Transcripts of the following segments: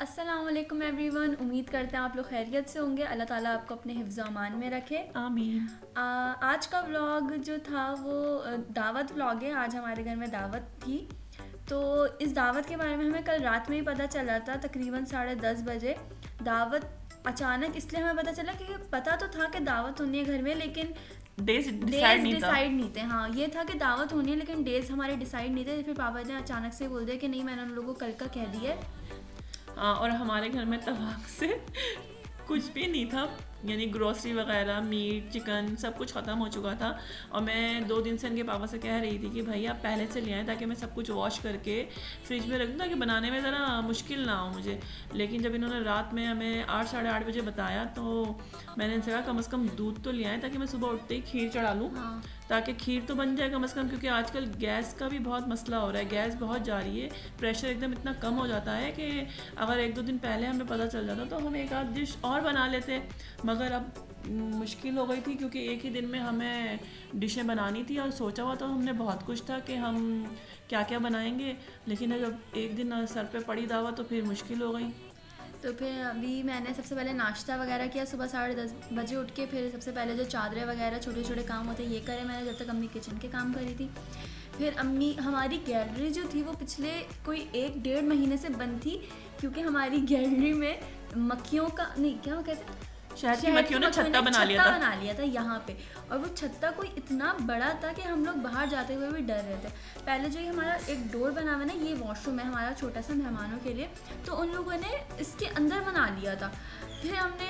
अस्सलाम वालेकुम एवरीवन। उम्मीद करते हैं आप लोग खैरियत से होंगे। अल्लाह ताला आपको अपने हिफ्ज़ अमान में रखे, आमीन। आज का व्लॉग जो था वो दावत व्लॉग है। आज हमारे घर में दावत थी, तो इस दावत के बारे में हमें कल रात में ही पता चला था, तकरीबन 10:30 बजे। दावत अचानक इसलिए हमें पता चला क्योंकि पता तो था कि दावत होनी है घर में, लेकिन डेज डेज डिसाइड डिसाइड नहीं थे। हाँ, ये था कि दावत होनी है लेकिन डेज हमारे डिसाइड नहीं थे। फिर पापा ने अचानक से बोल दिया कि नहीं, मैंने उन लोगों को कल का कह दिया है। हाँ, और हमारे घर में तवाक से कुछ भी नहीं था, यानी ग्रोसरी वगैरह, मीट, चिकन सब कुछ ख़त्म हो चुका था। और मैं 2 दिन से इनके पापा से कह रही थी कि भाई आप पहले से ले आएँ ताकि मैं सब कुछ वॉश करके फ्रिज में रख दूँ, ताकि बनाने में ज़रा मुश्किल ना हो मुझे। लेकिन जब इन्होंने रात में हमें 8 साढ़े 8 बजे बताया तो मैंने इनसे कहा कम से कम दूध तो ले आएँ ताकि मैं सुबह उठते ही खीर चढ़ा लूँ। हाँ, ताकि खीर तो बन जाए कम से कम, क्योंकि आजकल गैस का भी बहुत मसला हो रहा है, गैस बहुत जा रही है, प्रेशर एकदम इतना कम हो जाता है कि अगर 1-2 दिन पहले हमें पता चल जाता तो हम एक आध डिश और बना लेते। मगर अब मुश्किल हो गई थी क्योंकि एक ही दिन में हमें डिशें बनानी थी और सोचा हुआ तो हमने बहुत कुछ था कि हम क्या क्या बनाएंगे, लेकिन जब एक दिन सर पे पड़ी दावत तो फिर मुश्किल हो गई। तो फिर अभी मैंने सबसे पहले नाश्ता वगैरह किया सुबह 10:30 बजे उठ के। फिर सबसे पहले जो चादरें वगैरह छोटे छोटे काम होते हैं ये करे मैंने, जब तक अम्मी किचन के काम करी थी। फिर अम्मी, हमारी गैलरी जो थी वो पिछले कोई 1-1.5 महीने से बंद थी क्योंकि हमारी गैलरी में मक्खियों का, नहीं क्या कहते हैं, शहद की मक्खियों ने छत्ता बना लिया था यहाँ पे। और वो छत्ता कोई इतना बड़ा था कि हम लोग बाहर जाते हुए भी डर रहे थे। पहले जो ये हमारा एक डोर बना हुआ ना, ये वॉशरूम है हमारा छोटा सा मेहमानों के लिए, तो उन लोगों ने इसके अंदर बना लिया था। फिर हमने,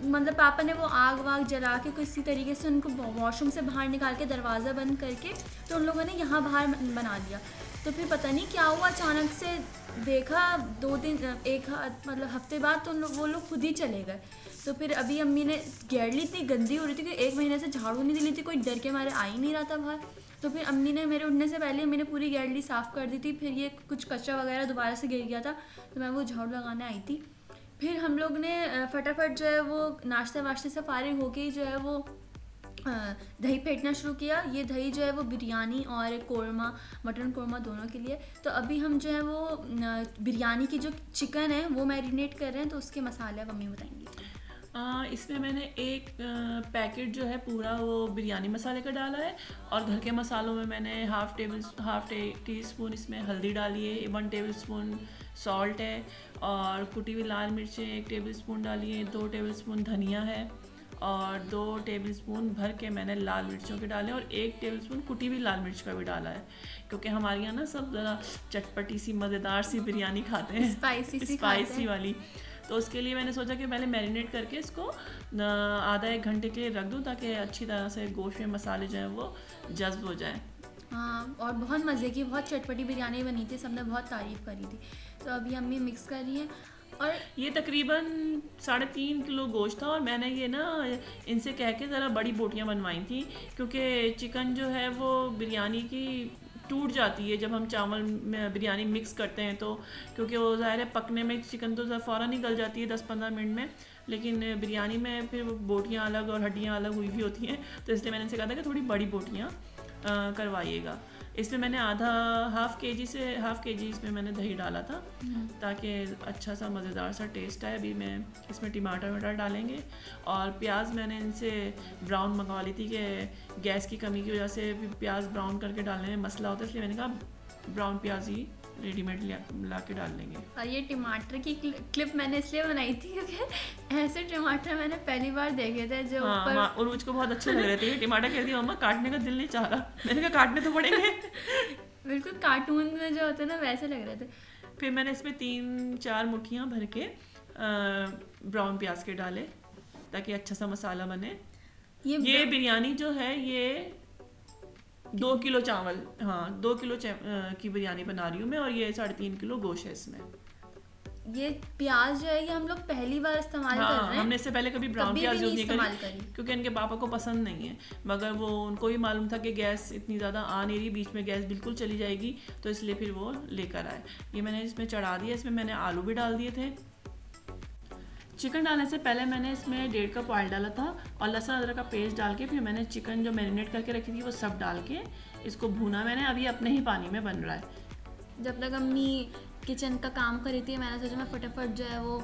मतलब पापा ने वो आग वाग जला के किसी तरीके से उनको वॉशरूम से बाहर निकाल के दरवाज़ा बंद करके तो उन लोगों ने यहाँ बाहर बना लिया। तो फिर पता नहीं क्या हुआ, अचानक से देखा 2 दिन, मतलब हफ्ते बाद तो वो लोग खुद ही चले गए। तो फिर अभी अम्मी ने, गैलरी इतनी गंदी हो रही थी कि 1 महीने से झाड़ू नहीं दिली थी, कोई डर के मारे आ ही नहीं रहा था बाहर। तो फिर अम्मी ने, मेरे उठने से पहले अम्मी ने पूरी गैलरी साफ़ कर दी थी। फिर ये कुछ कचरा वगैरह दोबारा से गिर गया था तो मैं वो झाड़ू लगाने आई थी। फिर हम लोग ने फटाफट जो है वो नाश्ते वाश्ते से फारिग होके जो है वो दही फेंटना शुरू किया। ये दही जो है वो बिरयानी और कोरमा, मटन कोरमा दोनों के लिए। तो अभी हम जो है वो बिरयानी की जो चिकन है वो मैरिनेट कर रहे हैं, तो उसके मसाले अब मम्मी बताएंगी। इसमें मैंने एक पैकेट जो है पूरा वो बिरयानी मसाले का डाला है, और घर के मसालों में मैंने हाफ़ टी स्पून इसमें हल्दी डाली है, 1 टेबल स्पून सॉल्ट है, और कुटी हुई लाल मिर्चें 1 टेबल स्पून डाली है, 2 टेबल स्पून धनिया है, और 2 टेबल स्पून भर के मैंने लाल मिर्चों के डाले, और 1 टेबल स्पून कुटी हुई लाल मिर्च का भी डाला है, क्योंकि हमारे यहाँ ना सब ज़रा चटपटी सी मज़ेदार सी बिरयानी खाते हैं, स्पाइसी वाली। तो उसके लिए मैंने सोचा कि पहले मैरिनेट करके इसको आधा 1 घंटे के लिए रख दूँ ताकि अच्छी तरह से गोश्त में मसाले जो हैं वो जज्ब हो जाए। हाँ, और बहुत मज़े की, बहुत चटपटी बिरयानी बनी थी, सबने बहुत तारीफ़ करी थी। तो अभी अम्मी मिक्स कर रही है। और ये तकरीबन 3.5 किलो गोश्त था, और मैंने ये ना इनसे कह के ज़रा बड़ी बोटियाँ बनवाई थी, क्योंकि चिकन जो है वो बिरयानी की टूट जाती है जब हम चावल में बिरयानी मिक्स करते हैं, तो क्योंकि वो ज़ाहिर है पकने में चिकन तो फ़ौरन ही गल जाती है 10-15 मिनट में, लेकिन बिरयानी में फिर बोटियाँ अलग और हड्डियाँ अलग हुई भी होती हैं, तो इसलिए मैंने इनसे कहा था कि थोड़ी बड़ी बोटियाँ करवाइएगा। इसमें मैंने हाफ़ के जी इसमें मैंने दही डाला था ताकि अच्छा सा मज़ेदार सा टेस्ट आए। अभी मैं इसमें टमाटर वमाटर डालेंगे, और प्याज मैंने इनसे ब्राउन मंगवा ली थी कि गैस की कमी की वजह से प्याज ब्राउन करके डालने में मसला होता है, इसलिए मैंने कहा ब्राउन प्याज ही रेडीमेड ला के डाल लेंगे। और ये टमाटर की क्लिप मैंने इसलिए बनाई थी क्योंकि ऐसे टमाटर मैंने पहली बार देखे थे जो ऊपर। हाँ, और मुझको बहुत अच्छे लग रहे थे टमाटर। कहती मम्मा काटने का दिल नहीं चाह रहा, मैंने कहा काटने तो पड़ेंगे। बिल्कुल कार्टून में जो होते हैं ना वैसे लग रहे थे। फिर मैंने इसमें 3-4 मुट्ठियाँ भर के ब्राउन प्याज के डाले ताकि अच्छा सा मसाला बने। ये बिरयानी जो है ये 2 किलो चावल, हाँ 2 किलो की बिरयानी बना रही हूँ मैं, और ये 3.5 किलो गोश्त है इसमें। ये प्याज जो है ये हम लोग पहली बार इस्तेमाल कर रहे हैं। हमने इससे पहले कभी ब्राउन प्याज यूज़ नहीं करी क्योंकि इनके पापा को पसंद नहीं है, मगर वो उनको ही मालूम था कि गैस इतनी ज़्यादा आ नहीं रही, बीच में गैस बिल्कुल चली जाएगी, तो इसलिए फिर वो लेकर आए। ये मैंने इसमें चढ़ा दिया, इसमें मैंने आलू भी डाल दिए थे। चिकन डालने से पहले मैंने इसमें 1.5 कप ऑयल डाला था, और लहसुन अदरक का पेस्ट डाल के फिर मैंने चिकन जो मैरिनेट करके रखी थी वो सब डाल के इसको भूना मैंने। अभी अपने ही पानी में बन रहा है। जब तक अम्मी किचन का काम कर रही थी, मैंने सोचा मैं फटाफट जो है वो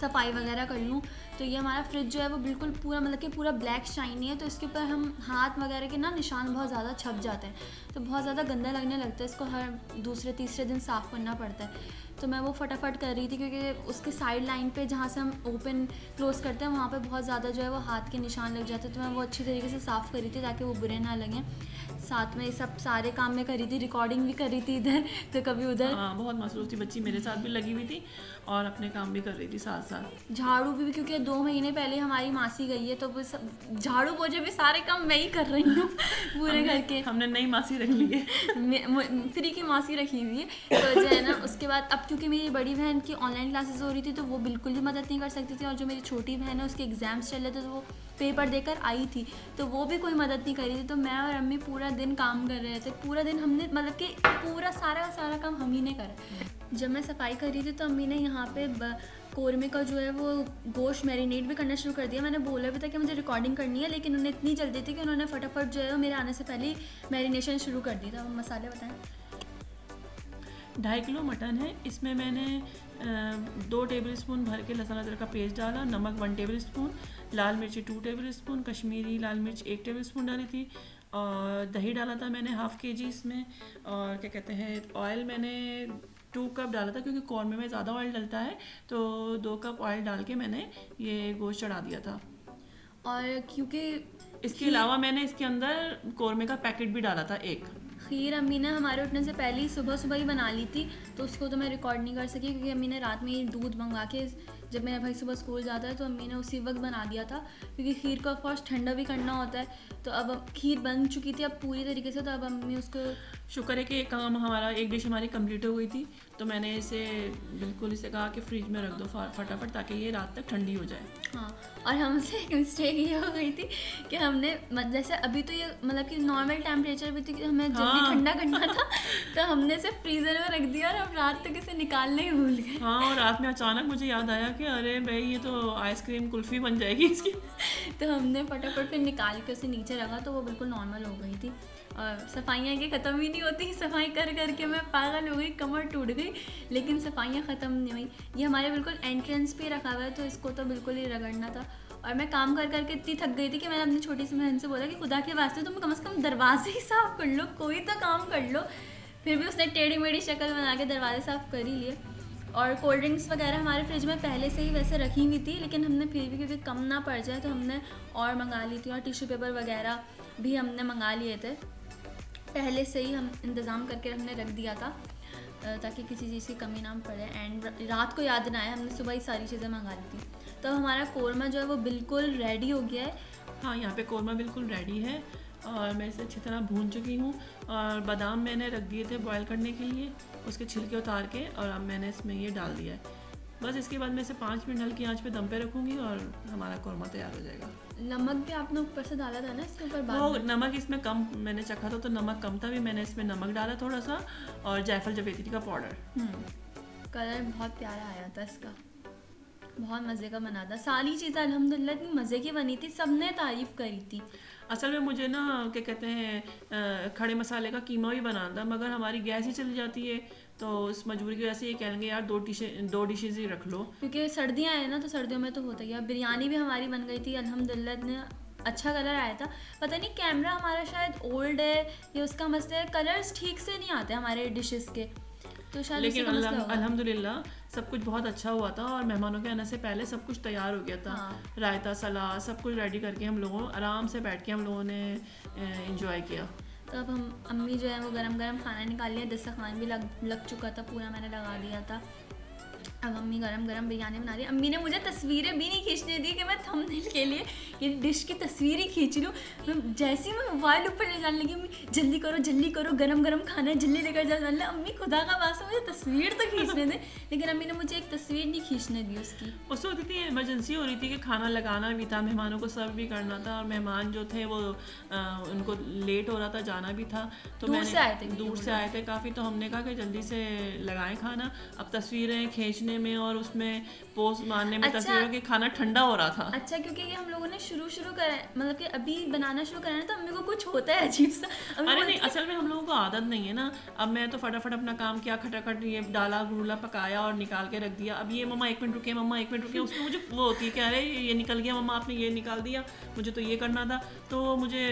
सफाई वगैरह कर लूँ। तो ये हमारा फ्रिज जो है वो बिल्कुल पूरा मतलब कि पूरा ब्लैक शाइनी है, तो इसके ऊपर हम हाथ वगैरह के ना निशान बहुत ज़्यादा छप जाते हैं, तो बहुत ज़्यादा गंदा लगने लगता है, इसको हर दूसरे तीसरे दिन साफ़ करना पड़ता है। तो मैं वो फटाफट कर रही थी क्योंकि उसके साइड लाइन पे जहाँ से हम ओपन क्लोज़ करते हैं वहाँ पे बहुत ज़्यादा जो है वो हाथ के निशान लग जाते हैं, तो मैं वो अच्छी तरीके से साफ़ कर रही थी ताकि वो बुरे ना लगें। साथ में ये सब सारे काम मैं कर रही थी, रिकॉर्डिंग भी कर रही थी इधर तो कभी उधर। हाँ, बहुत मसरूफ थी बच्ची, मेरे साथ भी लगी हुई थी और अपने काम भी कर रही थी साथ साथ। झाड़ू भी क्योंकि 2 महीने पहले हमारी मासी गई है, तो वो सब झाड़ू पोछे भी सारे काम मैं ही कर रही हूँ पूरे घर के। हमने नई मासी रख ली है फ्री की मासी रखी हुई है। तो जो है ना उसके बाद अब क्योंकि मेरी बड़ी बहन की ऑनलाइन क्लासेस हो रही थी, तो वो बिल्कुल भी मदद नहीं कर सकती थी, और जो मेरी छोटी बहन है उसके एग्ज़ाम्स चल रहे थे, तो वो पेपर देकर आई थी, तो वो भी कोई मदद नहीं कर रही थी। तो मैं और अम्मी पूरा दिन काम कर रहे थे, पूरा दिन हमने मतलब कि पूरा सारा काम हम ही ने करा। जब मैं सफाई कर रही थी तो अम्मी ने यहाँ पे कौरमे का जो है वो गोश्त मैरिनेट भी करना शुरू कर दिया। मैंने बोला भी था कि मुझे रिकॉर्डिंग करनी है, लेकिन उन्हें इतनी जल्दी थी कि उन्होंने फटाफट जो है मेरे आने से पहले ही मैरिनेशन शुरू कर दिया था। मसाले बताएं। 2.5 किलो मटन है, इसमें मैंने 2 टेबल स्पून भर के लहसुन अदरक का पेस्ट डाला, नमक 1 टेबल स्पून, लाल मिर्ची 2 टेबल स्पून, कश्मीरी लाल मिर्च 1 टेबल स्पून डाली थी, और दही डाला था मैंने ½ kg इसमें, और क्या कहते हैं ऑयल मैंने 2 कप डाला था क्योंकि कौरमे में ज़्यादा ऑयल डलता है, तो 2 कप ऑयल डाल के मैंने ये गोश्त चढ़ा दिया था। और क्योंकि इसके अलावा मैंने इसके अंदर कौरमे का पैकेट भी डाला था एक। खीर अम्मी ने हमारे उठने से पहले ही सुबह ही बना ली थी, तो उसको तो मैं रिकॉर्ड नहीं कर सकी क्योंकि अम्मी ने रात में ही दूध मंगा के, जब मेरा भाई सुबह स्कूल जाता है तो अम्मी ने उसी वक्त बना दिया था, क्योंकि खीर को ऑफकोर्स ठंडा भी करना होता है। तो अब खीर बन चुकी थी अब पूरी तरीके से, तो अब अम्मी उसको, शुक्र है कि एक काम हमारा, एक डिश हमारी कंप्लीट हो गई थी, तो मैंने इसे बिल्कुल इसे कहा कि फ्रिज में रख दो फटाफट ताकि ये रात तक ठंडी हो जाए। हाँ, और हमसे एक मिस्टेक ये हो गई थी कि हमने जैसे अभी तो ये मतलब कि नॉर्मल टेम्परेचर भी थी कि हमें जल्दी ठंडा करना था, तो हमने इसे फ्रीज़र में रख दिया और अब रात तक इसे निकालने ही भूल गए। हाँ, और रात में अचानक मुझे याद आया कि अरे भाई ये तो आइसक्रीम कुल्फ़ी बन जाएगी इसकी। तो हमने फटाफट फिर निकाल के उसे नीचे रखा, तो वो बिल्कुल नॉर्मल हो गई थी। और सफाइयाँ की ख़त्म ही नहीं होती, सफाई कर के मैं पागल हो गई, कमर टूट गई, लेकिन सफाइयाँ ख़त्म नहीं हुई। ये हमारे बिल्कुल एंट्रेंस पे रखा हुआ है, तो इसको तो बिल्कुल ही रगड़ना था। और मैं काम कर के इतनी थक गई थी कि मैंने अपनी छोटी सी बहन से बोला कि खुदा के वास्ते तुम कम से कम दरवाजे ही साफ़ कर लो, कोई तो काम कर लो। फिर भी उसने टेढ़ी मेढ़ी शक्ल बना के दरवाजे साफ़ कर ही लिए। और कोल्ड ड्रिंक्स वगैरह हमारे फ्रिज में पहले से ही वैसे रखी हुई थी, लेकिन हमने फिर भी क्योंकि कम ना पड़ जाए तो हमने और मंगा ली थी, और टिश्यू पेपर वगैरह भी हमने मंगा लिए थे पहले से ही, हम इंतज़ाम करके हमने रख दिया था ताकि किसी चीज़ की कमी ना पड़े, एंड रात को याद ना आए, हमने सुबह ही सारी चीज़ें मंगा ली थी। तो हमारा कौरमा जो है वो बिल्कुल रेडी हो गया है। हाँ, यहाँ पे कौरमा बिल्कुल रेडी है और मैं इसे अच्छी तरह भून चुकी हूँ, और बादाम मैंने रख दिए थे बॉयल करने के लिए, उसके छिलके उतार के, और अब मैंने इसमें ये डाल दिया है। बस इसके बाद मैं इसे 5 मिनट हल्की आंच पे दम पे रखूँगी और हमारा कौरमा तैयार हो जाएगा। नमक भी आपने ऊपर से डाला था ना इसके ऊपर? वो नमक इसमें कम मैंने चखा था, तो नमक कम था, भी मैंने इसमें नमक डाला थोड़ा सा, और जायफल जावित्री का पाउडर। कलर बहुत प्यारा आया था इसका, बहुत मज़े का बना था। सारी चीज़ें अल्हम्दुलिल्लाह इतनी मज़े की बनी थी, सबने तारीफ़ करी थी। असल में मुझे ना क्या कहते हैं खड़े मसाले का कीमा भी बनाना था, मगर हमारी गैस ही चली जाती है, तो इस मजबूरी की वजह से ये कहेंगे यार 2 डिशेज़ ही रख लो, क्योंकि सर्दियाँ हैं ना, तो सर्दियों में तो होता ही है। बिरयानी भी हमारी बन गई थी अल्हम्दुलिल्लाह, इतने अच्छा कलर आया था। पता नहीं कैमरा हमारा शायद ओल्ड है या उसका मसला है, कलर्स ठीक से नहीं आते हमारे डिशेस के, तो शायद लेकिन अल्हम्दुलिल्लाह सब कुछ बहुत अच्छा हुआ था, और मेहमानों के आने से पहले सब कुछ तैयार हो गया था। हाँ। रायता, सलाद, सब कुछ रेडी करके हम लोगों आराम से बैठ के हम लोगों ने एंजॉय किया। तो अब हम अम्मी जो है वो गरम गरम खाना निकाल लिया, दस्तरखान भी लग चुका था पूरा, मैंने लगा दिया था। अब अम्मी गरम गरम बिरयानी बना रही है। अम्मी ने मुझे तस्वीरें भी नहीं खींचने दी कि मैं थंबनेल के लिए ये डिश की तस्वीर ही खींच लूँ। जैसे ही मैं मोबाइल ऊपर ले जाने लगी, अम्मी जल्दी करो गरम गरम खाना है, जल्दी लेकर जाओ। मतलब अम्मी खुदा का वास्ता मुझे तस्वीर तो खींचने दे, लेकिन अम्मी ने मुझे एक तस्वीर नहीं खींचने दी उसकी। उस वक्त इतनी इमरजेंसी हो रही थी कि खाना लगाना भी था, मेहमानों को सर्व भी करना था, और मेहमान जो थे वो उनको लेट हो रहा था, जाना भी था, तो दूर से आए थे काफ़ी, तो हमने कहा कि जल्दी से लगाएं खाना। अब तस्वीरें खींचने निकालने में और उसमें पोस्ट मारने में अच्छा। तस्वीरों के खाना ठंडा हो रहा था। अच्छा, क्योंकि ये हम लोगों ने शुरू करा, मतलब कि अभी बनाना शुरू करा है, तो अम्मी को कुछ होता है अजीब सा। अरे नहीं, असल में हम लोगों को आदत नहीं है ना। अब मैं तो फटाफट अपना काम किया, खटाखट ये डाला गुला पकाया और निकाल के रख दिया। अब ये मम्मा 1 मिनट रुकिए, मम्मा 1 मिनट रुकिए, उसमें मुझे वो होती है कि अरे ये निकल गया मम्मा, आपने ये निकाल दिया, मुझे तो ये करना था। तो मुझे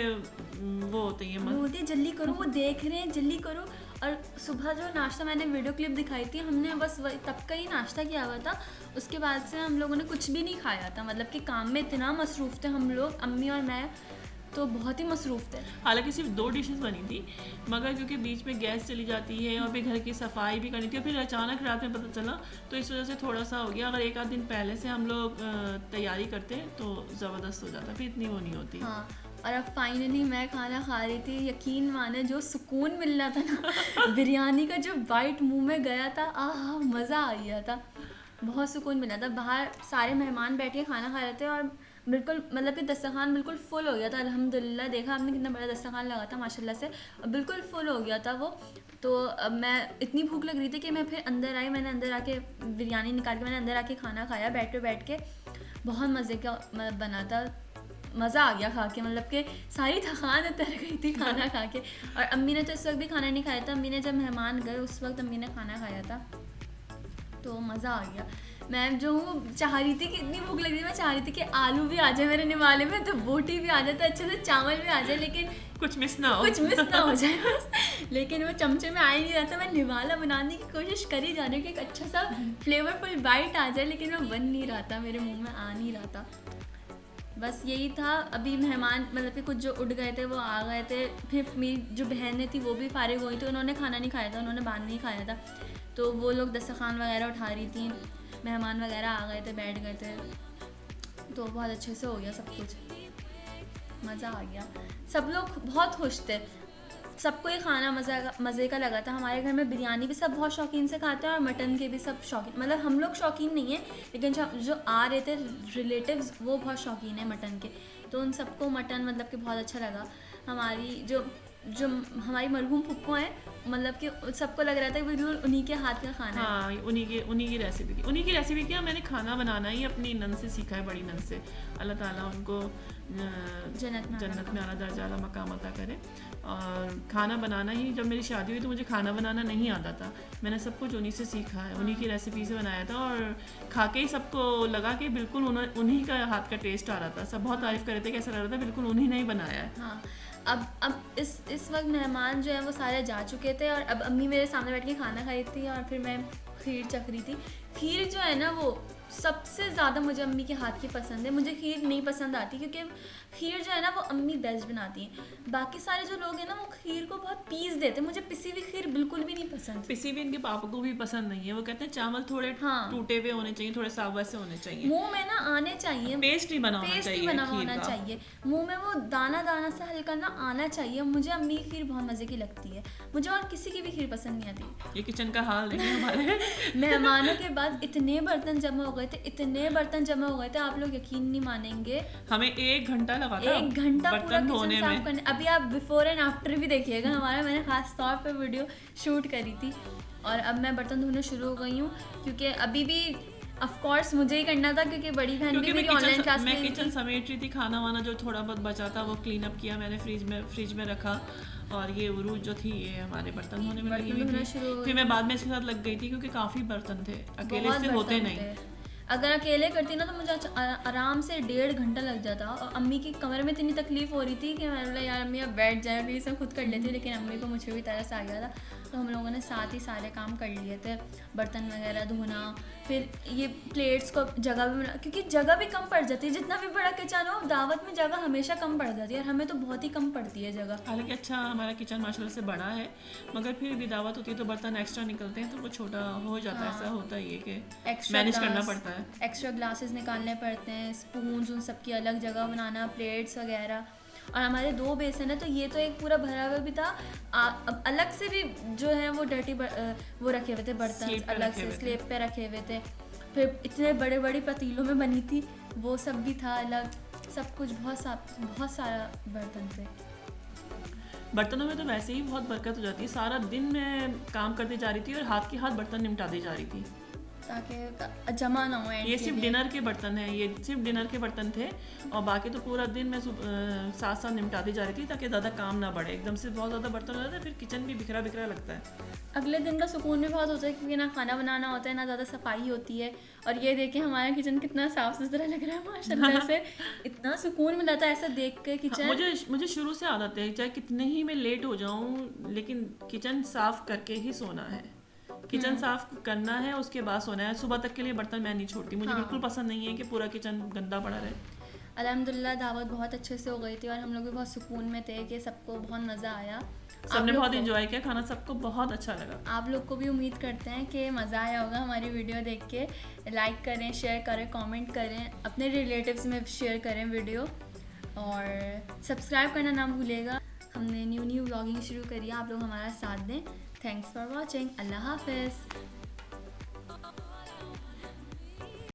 वो होती है वो होती है जल्दी करो, वो देख रहे हैं जल्दी करो। और सुबह जो नाश्ता मैंने वीडियो क्लिप दिखाई थी, हमने बस वही तब का ही नाश्ता किया हुआ था। उसके बाद से हम लोगों ने कुछ भी नहीं खाया था, मतलब कि काम में इतना मसरूफ़ थे हम लोग, अम्मी और मैं तो बहुत ही मसरूफ़ थे। हालांकि सिर्फ 2 डिशेस बनी थी, मगर क्योंकि बीच में गैस चली जाती है और फिर घर की सफाई भी करनी थी और फिर अचानक रात में पता चला, तो इस वजह से थोड़ा सा हो गया। अगर 1 आध दिन पहले से हम लोग तैयारी करते तो ज़बरदस्त हो जाता, फिर इतनी वो नहीं होती। हाँ, और अब फाइनली मैं खाना खा रही थी, यकीन माने जो सुकून मिल रहा था ना बिरयानी का जो बाइट मुंह में गया था, आहा मज़ा आ गया था, बहुत सुकून मिला था। बाहर सारे मेहमान बैठ के खाना खा रहे थे और बिल्कुल मतलब कि दस्तरखान बिल्कुल फुल हो गया था। अल्हम्दुलिल्लाह, देखा आपने कितना बड़ा दस्तरखान लगा था माशाल्लाह से, बिल्कुल फुल हो गया था वो। तो अब मैं इतनी भूख लग रही थी कि मैं फिर अंदर आई, मैंने अंदर आके बिरयानी निकाल के मैंने अंदर आके खाना खाया बैठ के। बहुत मज़े का बना था, मज़ा आ गया खा के, मतलब कि सारी थकान उतर गई थी खाना खा के। और अम्मी ने तो इस वक्त भी खाना नहीं खाया था, अम्मी ने जब मेहमान गए उस वक्त अम्मी ने खाना खाया था, तो मज़ा आ गया। मैं जो हूँ चाह रही थी कि इतनी भूख लग रही थी, मैं चाह रही थी कि आलू भी आ जाए मेरे निवाले में, तो बोटी भी आ जाए, तो अच्छे से चावल भी आ जाए, लेकिन कुछ मिस ना हो जाए बस। लेकिन वो चमचे में आ ही नहीं रहा था। मैं निवाला बनाने की कोशिश कर ही जा रही हूँ कि एक अच्छा सा फ्लेवरफुल बाइट आ जाए, लेकिन वो बन नहीं रहा था, मेरे मुँह में आ नहीं रहा था। बस यही था। अभी मेहमान मतलब कि कुछ जो उठ गए थे वो आ गए थे, फिर मेरी जो बहनें थी वो भी फारिग हुई थी, उन्होंने खाना नहीं खाया था, उन्होंने बाद नहीं खाया था, तो वो लोग दस्तरखान वगैरह उठा रही थी, मेहमान वगैरह आ गए थे, बैठ गए थे, तो बहुत अच्छे से हो गया सब कुछ, मज़ा आ गया। सब लोग बहुत खुश थे, सबको ये खाना मज़े का लगा था। हमारे घर में बिरयानी भी सब बहुत शौकीन से खाते हैं और मटन के भी सब शौकीन, मतलब हम लोग शौकीन नहीं है, लेकिन जो आ रहे थे रिलेटिव्स वो बहुत शौकीन है मटन के, तो उन सबको मटन मतलब कि बहुत अच्छा लगा। हमारी जो हमारी मरहूम फुप्पो हैं, मतलब कि सबको लग रहा था कि बिल्कुल उन्हीं के हाथ का खाना है। हाँ, उन्हीं की रेसिपी क्या, मैंने खाना बनाना ही अपनी नन से सीखा है, बड़ी नन से। अल्लाह ताला उनको जन्नत में आला दर्जा आला मकाम अता करे। और खाना बनाना ही, जब मेरी शादी हुई तो मुझे खाना बनाना नहीं आता था, मैंने सब कुछ उन्हीं से सीखा है, उन्हीं की रेसिपी से बनाया था, और खा के ही सबको लगा कि बिल्कुल उन्हीं का हाथ का टेस्ट आ रहा था। सब बहुत तारीफ़ कर रहे थे कि ऐसा लग रहा था बिल्कुल उन्हीं ने ही बनाया है। हाँ, अब इस वक्त मेहमान जो है वो सारे जा चुके थे, और अब अम्मी मेरे सामने बैठ के खाना खाई थी और फिर मैं खीर चख रही थी। खीर जो है ना वो सबसे ज़्यादा मुझे अम्मी के हाथ की पसंद है। मुझे खीर नहीं पसंद आती, क्योंकि खीर जो है ना वो अम्मी बेस्ट बनाती हैं। बाकी सारे जो लोग हैं ना वो खीर को बहुत पीस देते हैं, मुझे पिसी हुई खीर बिल्कुल भी नहीं पसंद। पिसी हुई इनके पापा को भी पसंद नहीं है, वो कहते हैं चावल थोड़े टूटे हुए होने चाहिए, थोड़े साफ वैसे होने चाहिए, मुंह में ना आने चाहिए, पेस्ट ही बना होना चाहिए, मुंह में वो दाना दाना सा हल्का ना आना चाहिए। मुझे अम्मी की खीर बहुत मज़े की लगती है, मुझे और किसी की भी खीर पसंद नहीं आती। ये किचन का हाल है हमारे मेहमानों के बाद इतने बर्तन जमा हो गए थे, आप लोग यकीन नहीं मानेंगे, हमें 1 घंटा लगा था, 1 घंटा पूरा किचन साफ करने। अभी आप बिफोर एंड आफ्टर भी देखिएगा हमारा, मैंने खास तौर पे वीडियो शूट करी थी। और अब मैं बर्तन धोने शुरू हो गई हूँ, क्योंकि अभी भी ऑफ कोर्स मुझे ही करना था, क्योंकि बड़ी बहन भी मेरी ऑनलाइन क्लास में, मैं किचन समेट रही थी, खाना वाना जो थोड़ा बहुत बचा था वो क्लीन अप किया मैंने, फ्रिज में रखा, और ये उरूज जो थी ये हमारे बर्तन धोने में लगी हुई थी। फिर मैं बाद में इसके साथ लग गई थी, क्योंकि काफ़ी बर्तन थे, अकेले से होते नहीं। अगर अकेले करती ना तो मुझे आराम से 1.5 घंटा लग जाता। और अम्मी की कमर में इतनी तकलीफ़ हो रही थी कि मैं बोला यार अम्मी अब बैठ जाए प्लीज़, मैं खुद कर लेती हूँ, लेकिन अम्मी को मुझे भी तरस आ गया था, तो हम लोगों ने साथ ही सारे काम कर लिए थे, बर्तन वगैरह धोना, फिर ये प्लेट्स को जगह भी मिला, क्योंकि जगह भी कम पड़ जाती है। जितना भी बड़ा किचन हो, दावत में जगह हमेशा कम पड़ जाती है, और हमें तो बहुत ही कम पड़ती है जगह। हालांकि अच्छा हमारा किचन माशाल्लाह से बड़ा है, मगर फिर भी दावत होती है तो बर्तन एक्स्ट्रा निकलते हैं, तो वो छोटा हो जाता है। ऐसा होता ही है कि मैनेज करना पड़ता है, एक्स्ट्रा ग्लासेस निकालने पड़ते हैं, स्पून्स उन सब की अलग जगह बनाना, प्लेट्स वगैरह। और हमारे 2 बेसन है, तो ये तो एक पूरा भरा हुआ भी था, अलग से भी जो है वो डर्टी वो रखे हुए थे बर्तन, अलग से स्लेब पे रखे हुए थे। फिर इतने बड़े बड़े पतीलों में बनी थी, वो सब भी था अलग, सब कुछ बहुत सारा बर्तन थे। बर्तनों में तो वैसे ही बहुत बरकत हो जाती है, सारा दिन मैं काम करती जा रही थी और हाथ के हाथ बर्तन निपटाती जा रही थी। ताकि जमा ना हो end ये के सिर्फ लिए। डिनर के बर्तन है, ये सिर्फ डिनर के बर्तन थे और बाकी तो पूरा दिन मैं साथ साथ निपटाती जा रही थी ताकि ज़्यादा काम ना बढ़े। एकदम से बहुत ज़्यादा बर्तन हो जाता है फिर किचन भी बिखरा बिखरा लगता है। अगले दिन का सुकून भी बहुत होता है क्योंकि ना खाना बनाना होता है ना ज़्यादा सफाई होती है। और ये देखिए हमारा किचन कितना साफ सुथरा लग रहा है माशाल्लाह से, इतना सुकून मिला था ऐसा देख के हाँ, किचन। मुझे शुरू से आदत है, चाहे कितने ही मैं लेट हो जाऊं लेकिन किचन साफ करके ही सोना है। किचन साफ करना है उसके बाद सोना है। सुबह तक के लिए बर्तन मैं नहीं छोड़ती, मुझे बिल्कुल पसंद नहीं है कि पूरा किचन गंदा पड़ा रहे। अल्हम्दुलिल्लाह दावत बहुत अच्छे से हो गई थी और हम लोग भी बहुत सुकून में थे कि सबको बहुत मज़ा आया। सबने बहुत एंजॉय किया, खाना सबको बहुत अच्छा लगा। आप लोग को भी उम्मीद करते हैं कि मज़ा आया होगा हमारी वीडियो देख के। लाइक करें, शेयर करें, कमेंट करें, अपने रिलेटिव्स में शेयर करें वीडियो और सब्सक्राइब करना ना भूलिएगा। हमने न्यू व्लॉगिंग शुरू करी है, आप लोग हमारा साथ दें। Thanks for watching. अल्लाह हाफिज़।